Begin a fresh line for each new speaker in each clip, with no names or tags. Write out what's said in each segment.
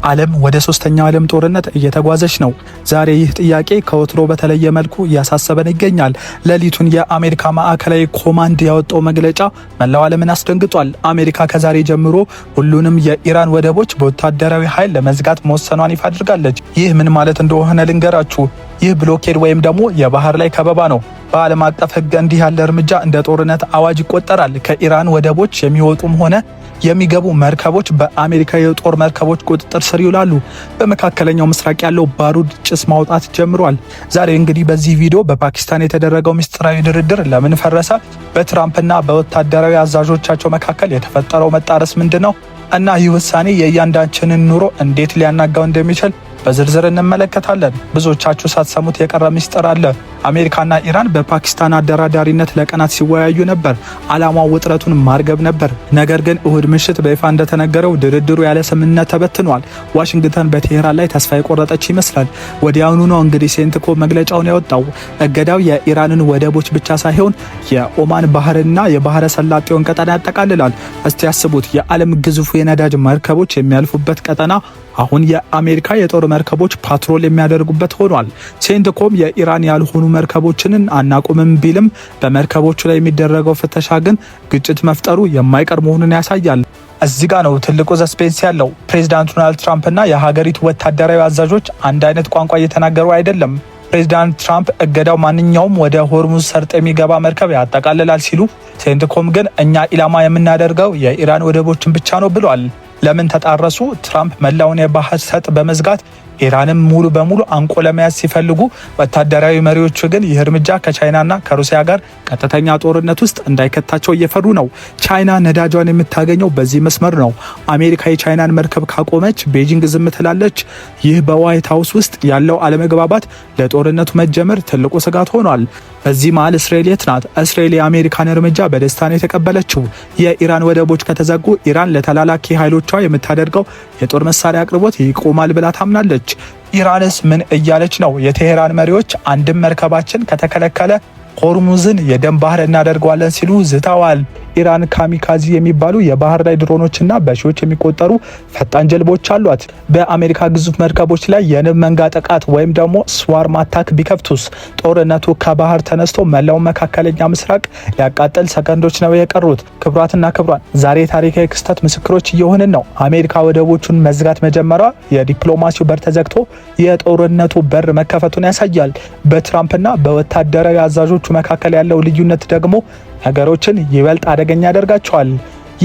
ዓለም ወደ ሶስተኛው ዓለም ጦርነት እየተጓዘች ነው። ዛሬ ይህ ጥያቄ ከወትሮ በተለየ መልኩ እያሳሰበን ይገኛል። ሌሊቱን የአሜሪካ ማዕከላዊ ኮማንድ ያወጣው መግለጫ መላው ዓለምን አስደንግጧል። አሜሪካ ከዛሬ ጀምሮ ሁሉንም የኢራን ወደቦች በወታደራዊ ኃይል ለመዝጋት መወሰኗን ይፋ አድርጋለች። ይህ ምን ማለት እንደሆነ ልንገራችሁ። ይህ ብሎኬድ ወይም ደግሞ የባህር ላይ ከበባ ነው። በዓለም አቀፍ ሕግ እንዲህ ያለ እርምጃ እንደ ጦርነት አዋጅ ይቆጠራል። ከኢራን ወደቦች የሚወጡም ሆነ የሚገቡ መርከቦች በአሜሪካ የጦር መርከቦች ቁጥጥር ስር ይውላሉ። በመካከለኛው ምስራቅ ያለው ባሩድ ጭስ ማውጣት ጀምሯል። ዛሬ እንግዲህ በዚህ ቪዲዮ በፓኪስታን የተደረገው ምስጢራዊ ድርድር ለምን ፈረሰ፣ በትራምፕና በወታደራዊ አዛዦቻቸው መካከል የተፈጠረው መጣረስ ምንድነው እና ይህ ውሳኔ የእያንዳንዳችንን ኑሮ እንዴት ሊያናጋው እንደሚችል በዝርዝር እንመለከታለን። ብዙዎቻችሁ ሳትሰሙት የቀረ ምስጢር አለ። አሜሪካና ኢራን በፓኪስታን አደራዳሪነት ለቀናት ሲወያዩ ነበር። ዓላማው ውጥረቱን ማርገብ ነበር። ነገር ግን እሁድ ምሽት በይፋ እንደተነገረው ድርድሩ ያለ ስምምነት ተበትኗል። ዋሽንግተን በቴህራን ላይ ተስፋ የቆረጠች ይመስላል። ወዲያውኑ ነው እንግዲህ ሴንትኮም መግለጫውን ያወጣው። እገዳው የኢራንን ወደቦች ብቻ ሳይሆን የኦማን ባህርና የባህረ ሰላጤውን ቀጠና ያጠቃልላል። እስቲ ያስቡት፣ የዓለም ግዙፉ የነዳጅ መርከቦች የሚያልፉበት ቀጠና አሁን የአሜሪካ የጦር መርከቦች ፓትሮል የሚያደርጉበት ሆኗል። ሴንትኮም የኢራን ያልሆኑ መርከቦችን አናቁምም ቢልም በመርከቦቹ ላይ የሚደረገው ፍተሻ ግን ግጭት መፍጠሩ የማይቀር መሆኑን ያሳያል። እዚህ ጋር ነው ትልቁ ሰስፔንስ ያለው። ፕሬዚዳንት ዶናልድ ትራምፕና የሀገሪቱ ወታደራዊ አዛዦች አንድ አይነት ቋንቋ እየተናገሩ አይደለም። ፕሬዚዳንት ትራምፕ እገዳው ማንኛውም ወደ ሆርሙዝ ሰርጥ የሚገባ መርከብ ያጠቃልላል ሲሉ፣ ሴንትኮም ግን እኛ ኢላማ የምናደርገው የኢራን ወደቦችን ብቻ ነው ብሏል። ለምን ተጣረሱ? ትራምፕ መላውን የባህር ሰርጥ በመዝጋት ኢራንም ሙሉ በሙሉ አንቆ ለመያዝ ሲፈልጉ፣ ወታደራዊ መሪዎቹ ግን ይህ እርምጃ ከቻይናና ከሩሲያ ጋር ቀጥተኛ ጦርነት ውስጥ እንዳይከታቸው እየፈሩ ነው። ቻይና ነዳጇን የምታገኘው በዚህ መስመር ነው። አሜሪካ የቻይናን መርከብ ካቆመች ቤጂንግ ዝም ትላለች። ይህ በዋይት ሀውስ ውስጥ ያለው አለመግባባት ለጦርነቱ መጀመር ትልቁ ስጋት ሆኗል። በዚህ መሃል እስራኤል የት ናት? እስራኤል የአሜሪካን እርምጃ በደስታ ነው የተቀበለችው። የኢራን ወደቦች ከተዘጉ ኢራን ለተላላኪ ኃይሎቿ የምታደርገው የጦር መሳሪያ አቅርቦት ይቆማል ብላ ታምናለች። ኢራንስ ምን እያለች ነው? የቴሄራን መሪዎች አንድም መርከባችን ከተከለከለ ሆርሙዝን የደም ባህር እናደርገዋለን ሲሉ ዝተዋል። ኢራን ካሚካዚ የሚባሉ የባህር ላይ ድሮኖችና በሺዎች የሚቆጠሩ ፈጣን ጀልቦች አሏት። በአሜሪካ ግዙፍ መርከቦች ላይ የንብ መንጋ ጥቃት ወይም ደግሞ ስዋርም አታክ ቢከፍቱስ? ጦርነቱ ከባህር ተነስቶ መላውን መካከለኛ ምስራቅ ሊያቃጥል ሰከንዶች ነው የቀሩት። ክቡራትና ክቡራን፣ ዛሬ ታሪካዊ ክስተት ምስክሮች እየሆንን ነው። አሜሪካ ወደቦቹን መዝጋት መጀመሯ የዲፕሎማሲው በር ተዘግቶ የጦርነቱ በር መከፈቱን ያሳያል። በትራምፕና በወታደራዊ አዛዦቹ መካከል ያለው ልዩነት ደግሞ ነገሮችን ይበልጥ አደገኛ ያደርጋቸዋል።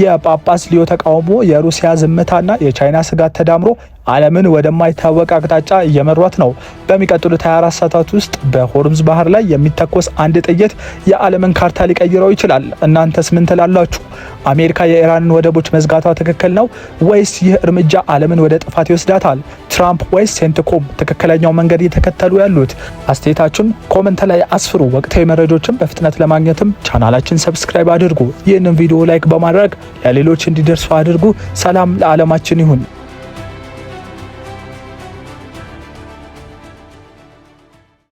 የጳጳስ ሊዮ ተቃውሞ፣ የሩሲያ ዝምታና የቻይና ስጋት ተዳምሮ ዓለምን ወደማይታወቅ አቅጣጫ እየመሯት ነው። በሚቀጥሉት 24 ሰዓታት ውስጥ በሆርሙዝ ባህር ላይ የሚተኮስ አንድ ጥይት የዓለምን ካርታ ሊቀይረው ይችላል። እናንተስ ምን ትላላችሁ? አሜሪካ የኢራንን ወደቦች መዝጋቷ ትክክል ነው ወይስ ይህ እርምጃ ዓለምን ወደ ጥፋት ይወስዳታል? ትራምፕ ወይስ ሴንትኮም ትክክለኛው መንገድ እየተከተሉ ያሉት? አስተያየታችሁን ኮመንት ላይ አስፍሩ። ወቅታዊ መረጃዎችን በፍጥነት ለማግኘትም ቻናላችን ሰብስክራይብ አድርጉ። ይህንን ቪዲዮ ላይክ በማድረግ ለሌሎች እንዲደርሱ አድርጉ። ሰላም ለዓለማችን ይሁን።